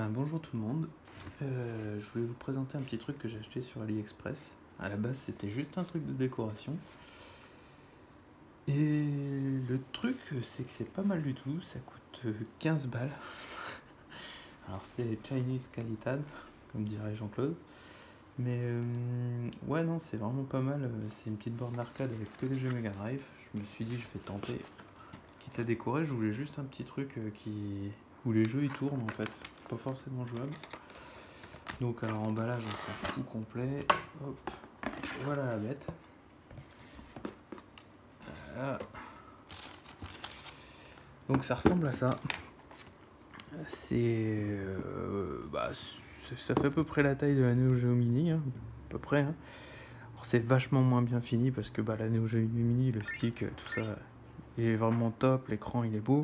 Bonjour tout le monde. Je voulais vous présenter un petit truc que j'ai acheté sur AliExpress. À la base, c'était juste un truc de décoration. Et le truc, c'est que c'est pas mal du tout. Ça coûte 15 balles. Alors, c'est Chinese Qualitad, comme dirait Jean-Claude. Mais ouais, non, c'est vraiment pas mal. C'est une petite borne d'arcade avec que des jeux Mega Drive. Je me suis dit, je vais tenter. Quitte à décorer, je voulais juste un petit truc où les jeux ils tournent en fait. Pas forcément jouable. Donc alors emballage on s'en fout complet. Hop, voilà la bête. Voilà. Donc ça ressemble à ça. Ça fait à peu près la taille de la Neo Geo Mini, hein, à peu près. Hein. Alors c'est vachement moins bien fini parce que la Neo Geo Mini, le stick, tout ça, il est vraiment top, l'écran il est beau.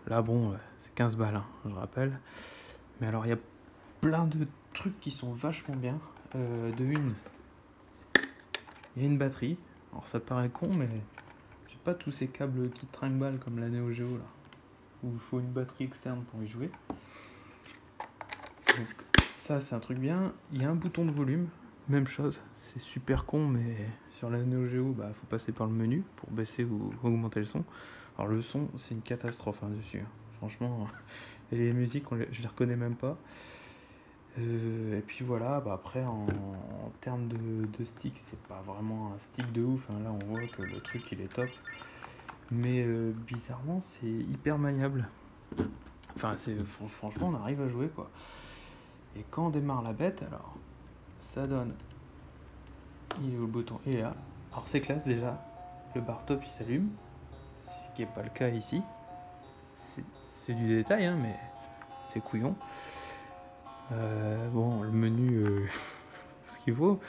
Là bon, c'est 15 balles, hein, je rappelle. Mais alors il y a plein de trucs qui sont vachement bien. Il y a une batterie. Alors ça paraît con, mais j'ai pas tous ces câbles qui trinquent comme la Neo Geo là, où il faut une batterie externe pour y jouer. Donc ça c'est un truc bien. Il y a un bouton de volume, même chose. C'est super con, mais sur la Neo Geo, faut passer par le menu pour baisser ou augmenter le son. Alors le son, c'est une catastrophe dessus. Franchement, et les musiques, je les reconnais même pas. Et puis voilà, après en termes de stick, c'est pas vraiment un stick de ouf. Là on voit que le truc il est top. Mais bizarrement, c'est hyper maniable. Franchement, on arrive à jouer quoi. Et quand on démarre la bête, alors ça donne. Il est où le bouton? Il est là. Alors c'est classe déjà. Le bar top il s'allume. Ce qui n'est pas le cas ici. C'est du détail, hein, mais c'est couillon. Le menu, ce qu'il faut.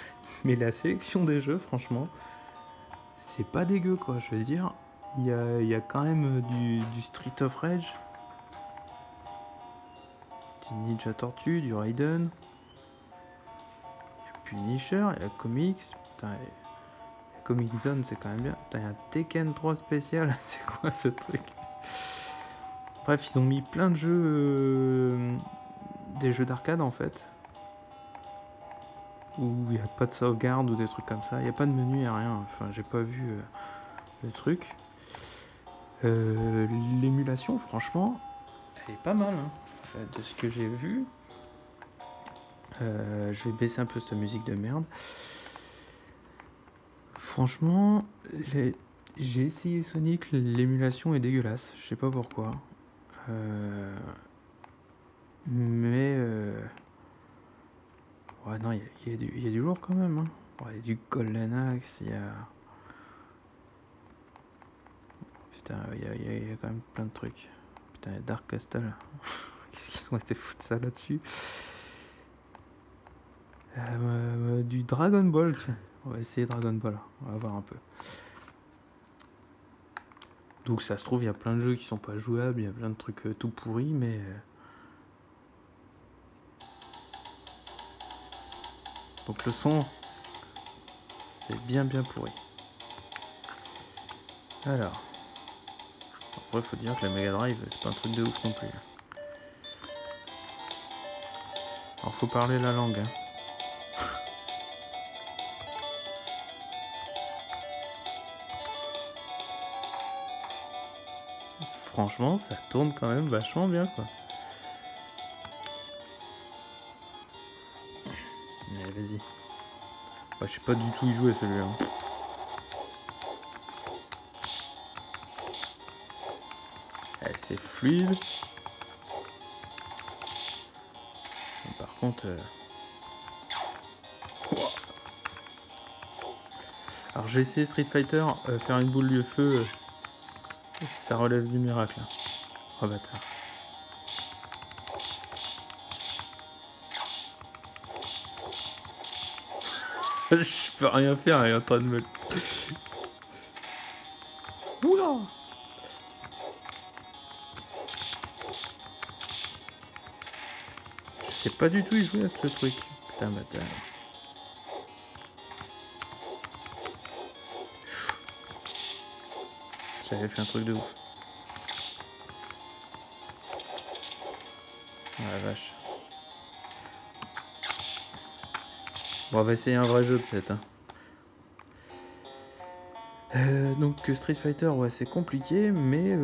Mais la sélection des jeux, franchement, c'est pas dégueu quoi. Je veux dire, il y a quand même du Street of Rage. Du Ninja Tortue, du Raiden, du Punisher, il y a Comics, putain, Comic Zone c'est quand même bien. Putain, il y a un Tekken 3 spécial, c'est quoi ce truc? Bref, ils ont mis plein de jeux, des jeux d'arcade en fait, où il n'y a pas de sauvegarde ou des trucs comme ça. Il n'y a pas de menu, il n'y a rien. Enfin, j'ai pas vu le truc. L'émulation, franchement, elle est pas mal. Hein. De ce que j'ai vu, je vais baisser un peu cette musique de merde. Franchement, j'ai essayé Sonic, l'émulation est dégueulasse, je sais pas pourquoi. Ouais, non, il y a du lourd quand même. Hein. Ouais, il y a du Golden Axe, il y a. Putain, il y a quand même plein de trucs. Putain, il y a Dark Castle. Qu'est-ce qu'ils ont été foutre ça là-dessus? Du Dragon Ball, tiens. On va essayer Dragon Ball, on va voir un peu. Donc ça se trouve, il y a plein de jeux qui sont pas jouables, il y a plein de trucs tout pourris, mais... Donc le son, c'est bien pourri. Alors, après il faut dire que la Mega Drive, c'est pas un truc de ouf non plus. Alors faut parler la langue. Hein. Franchement, ça tourne quand même vachement bien quoi. Allez, vas-y. Je sais pas du tout y jouer celui-là. Hein. C'est fluide. Mais par contre... Alors j'ai essayé Street Fighter, faire une boule de feu, ça relève du miracle. Hein. Oh bâtard. Je peux rien faire, il est en train de me... Oula! Je sais pas du tout y jouer à ce truc. Putain bâtard. J'avais fait un truc de ouf. Oh la vache. Bon, on va essayer un vrai jeu peut-être. Hein. Donc Street Fighter, ouais, c'est compliqué, mais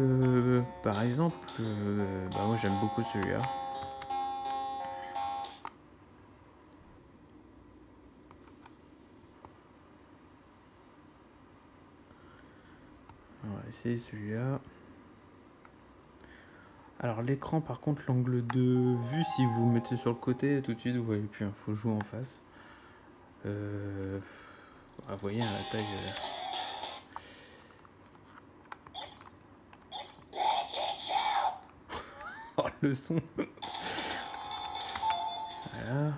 par exemple, bah moi j'aime beaucoup celui-là. On va essayer celui-là. Alors l'écran, par contre, l'angle de vue, si vous le mettez sur le côté, tout de suite vous voyez plus. Il faut jouer en face. Vous voyez hein, la taille. Oh, le son. Voilà.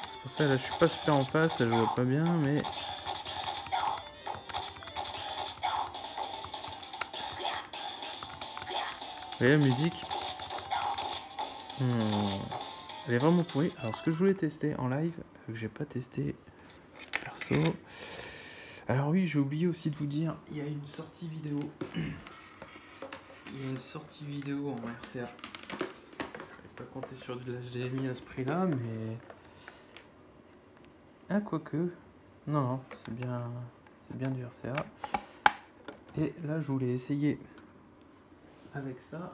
C'est pour ça là, je suis pas super en face, ça joue pas bien, mais. Vous voyez la musique. Elle est vraiment pourrie. Alors ce que je voulais tester en live, que j'ai pas testé perso. Alors oui, j'ai oublié aussi de vous dire, il y a une sortie vidéo. Il y a une sortie vidéo en RCA. Je vais pas compter sur de l'HDMI à ce prix-là, mais ah quoique, non, c'est bien du RCA. Et là, je voulais essayer avec ça.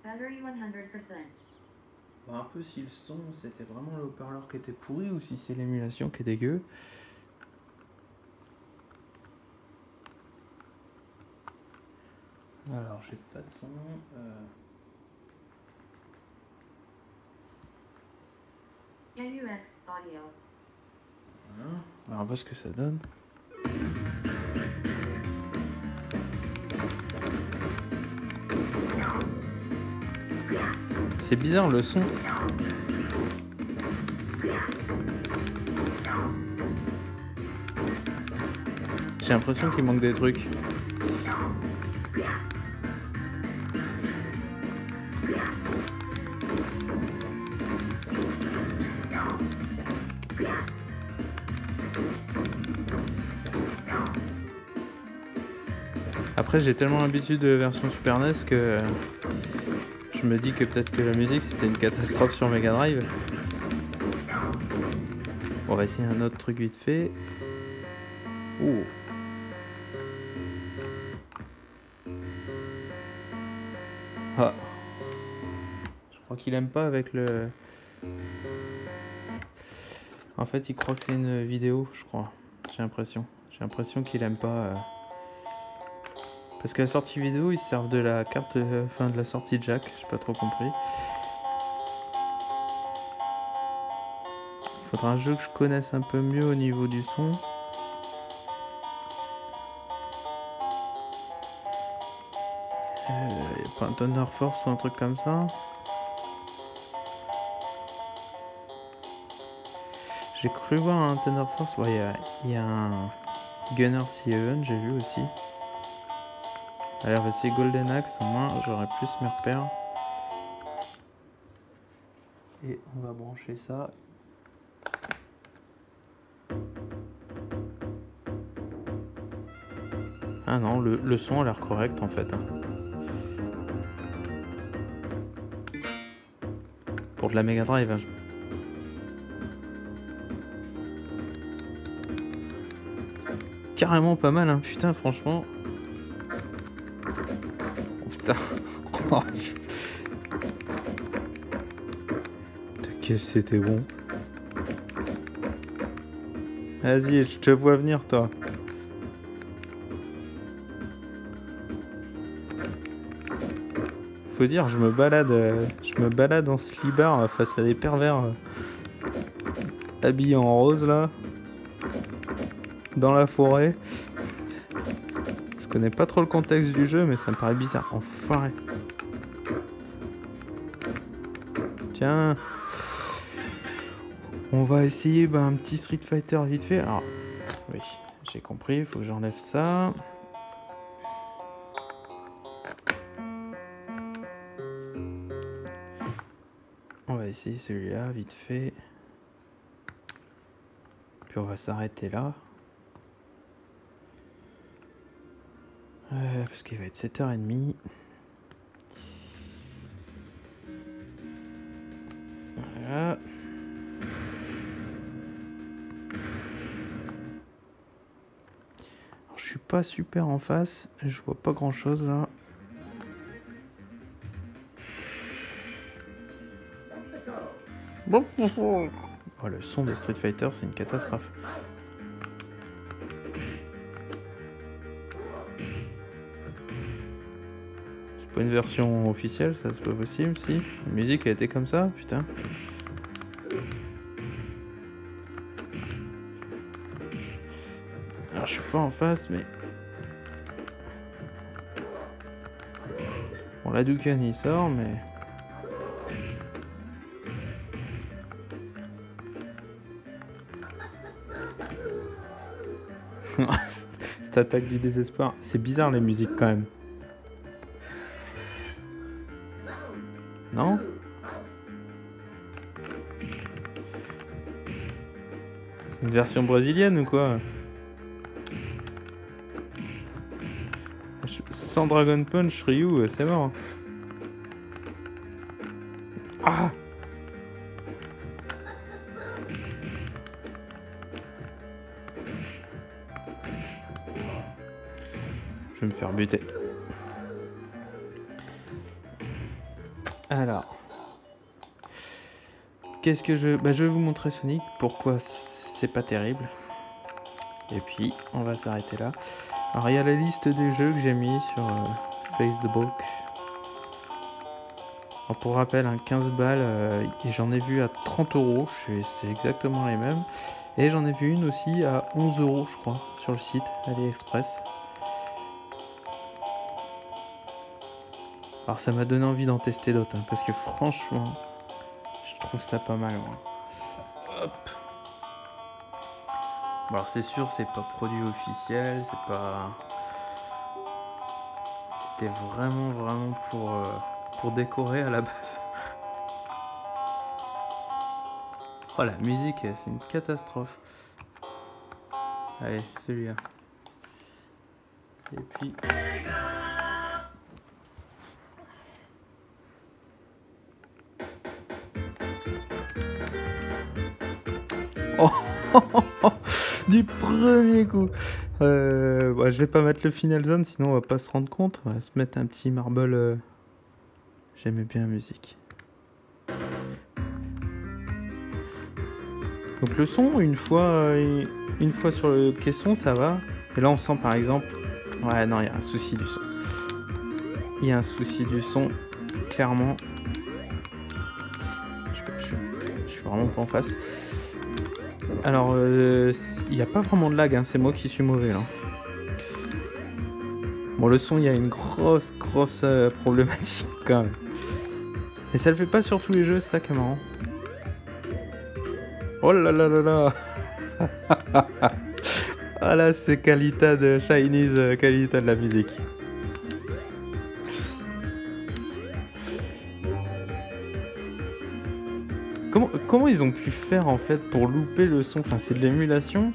Battery 100%. Un peu si le son c'était vraiment le haut-parleur qui était pourri ou si c'est l'émulation qui est dégueu. Alors j'ai pas de son. AUX audio. Voilà. On va voir ce que ça donne. C'est bizarre le son. J'ai l'impression qu'il manque des trucs. Après j'ai tellement l'habitude de la version Super NES que je me dis que peut-être que la musique c'était une catastrophe sur Mega Drive. On va essayer un autre truc vite fait. Ouh. Ah. Je crois qu'il aime pas avec le... En fait il croit que c'est une vidéo, je crois. J'ai l'impression qu'il aime pas... Parce qu'à la sortie vidéo, ils se servent de la carte, enfin de la sortie jack, j'ai pas trop compris. Il faudra un jeu que je connaisse un peu mieux au niveau du son. Y a pas un Thunder Force ou un truc comme ça? J'ai cru voir un Thunder Force, ouais, il y a un Gunner C11, j'ai vu aussi. Alors, on va essayer Golden Axe, au moins j'aurai plus mes repères. Et on va brancher ça. Ah non, le son a l'air correct en fait. Pour de la Mega Drive. Hein. Carrément pas mal, hein. Putain, franchement. Oh, putain. Quel c'était bon. Vas-y, je te vois venir, toi. Faut dire, je me balade en slibard face à des pervers habillés en rose là, dans la forêt. Je connais pas trop le contexte du jeu, mais ça me paraît bizarre. Enfoiré. Tiens. On va essayer un petit Street Fighter vite fait. Alors, oui, j'ai compris, il faut que j'enlève ça. On va essayer celui-là vite fait. Puis on va s'arrêter là. Parce qu'il va être 7h30. Voilà. Alors, je suis pas super en face. Je vois pas grand chose là. Oh, le son de Street Fighter, c'est une catastrophe. C'est pas une version officielle, ça c'est pas possible, si. La musique a été comme ça, putain. Alors je suis pas en face, mais... Bon, la Dukan il sort, mais... Cette attaque du désespoir. C'est bizarre les musiques quand même. Non? C'est une version brésilienne ou quoi? Sans Dragon Punch, Ryu, c'est mort. Ah! Je vais me faire buter. Alors. Qu'est-ce que je... Bah, je vais vous montrer Sonic. Pourquoi c'est pas terrible. Et puis, on va s'arrêter là. Alors, il y a la liste des jeux que j'ai mis sur Facebook. Alors, pour rappel, 15 balles, j'en ai vu à 30 €. C'est exactement les mêmes. Et j'en ai vu une aussi à 11 €, je crois, sur le site AliExpress. Alors, ça m'a donné envie d'en tester d'autres, parce que franchement, je trouve ça pas mal. Hop. Bon, alors, c'est sûr, c'est pas produit officiel, c'est pas... C'était vraiment pour décorer à la base. Oh, la musique, c'est une catastrophe. Allez, celui-là. Et puis... Oh, du premier coup. Bah, je vais pas mettre le Final Zone, sinon on va pas se rendre compte. On va se mettre un petit marble. J'aimais bien la musique. Donc le son, une fois sur le caisson, ça va. Et là, on sent par exemple... Ouais, non, il y a un souci du son. Il y a un souci du son, clairement. Je suis vraiment pas en face. Alors, il n'y a pas vraiment de lag, hein, c'est moi qui suis mauvais là. Bon, le son, il y a une grosse problématique quand même. Et ça le fait pas sur tous les jeux, c'est ça qui est marrant. Oh là là là là. Ah là, c'est qualité de Chinese, qualité de la musique. Comment ils ont pu faire en fait pour louper le son? Enfin, c'est de l'émulation.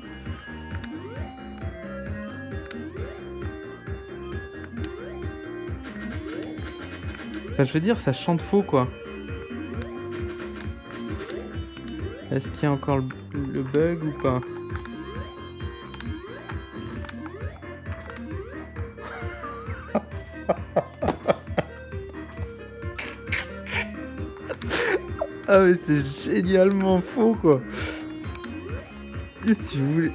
Enfin, je veux dire, ça chante faux quoi. Est-ce qu'il y a encore le bug ou pas? Ah mais c'est génialement faux quoi. Et si je voulais...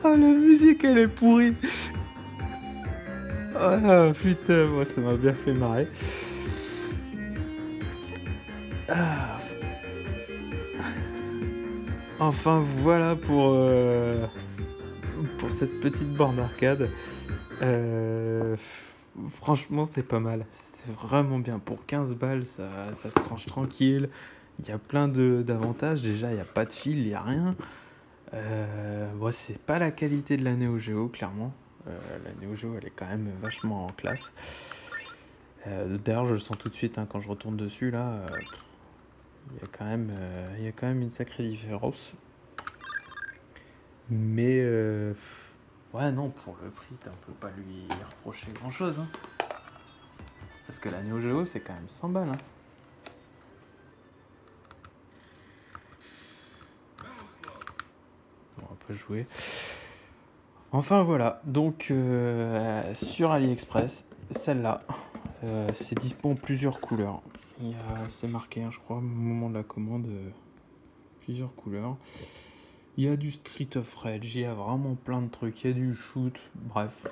Ah la musique elle est pourrie. Ah putain, moi ça m'a bien fait marrer. Ah. Enfin voilà pour cette petite borne arcade. Franchement c'est pas mal. C'est vraiment bien. Pour 15 balles ça se range tranquille. Il y a plein d'avantages. Déjà il n'y a pas de fil, il n'y a rien. Bon, c'est pas la qualité de la Neo Geo clairement. La Neo Geo elle est quand même vachement en classe. D'ailleurs je le sens tout de suite hein, quand je retourne dessus là. Il y a quand même une sacrée différence. Mais ouais, non, pour le prix, on peut pas lui reprocher grand-chose. Hein. Parce que la Neo Geo, c'est quand même 100 balles. Hein. On va pas jouer. Enfin voilà, donc sur AliExpress, celle-là, c'est dispo en plusieurs couleurs. C'est marqué, hein, je crois, au moment de la commande, plusieurs couleurs. Il y a du Street of Rage, il y a vraiment plein de trucs, il y a du shoot, bref,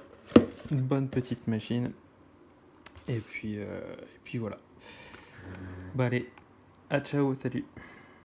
une bonne petite machine. Et puis voilà. Bah allez, à ciao, salut.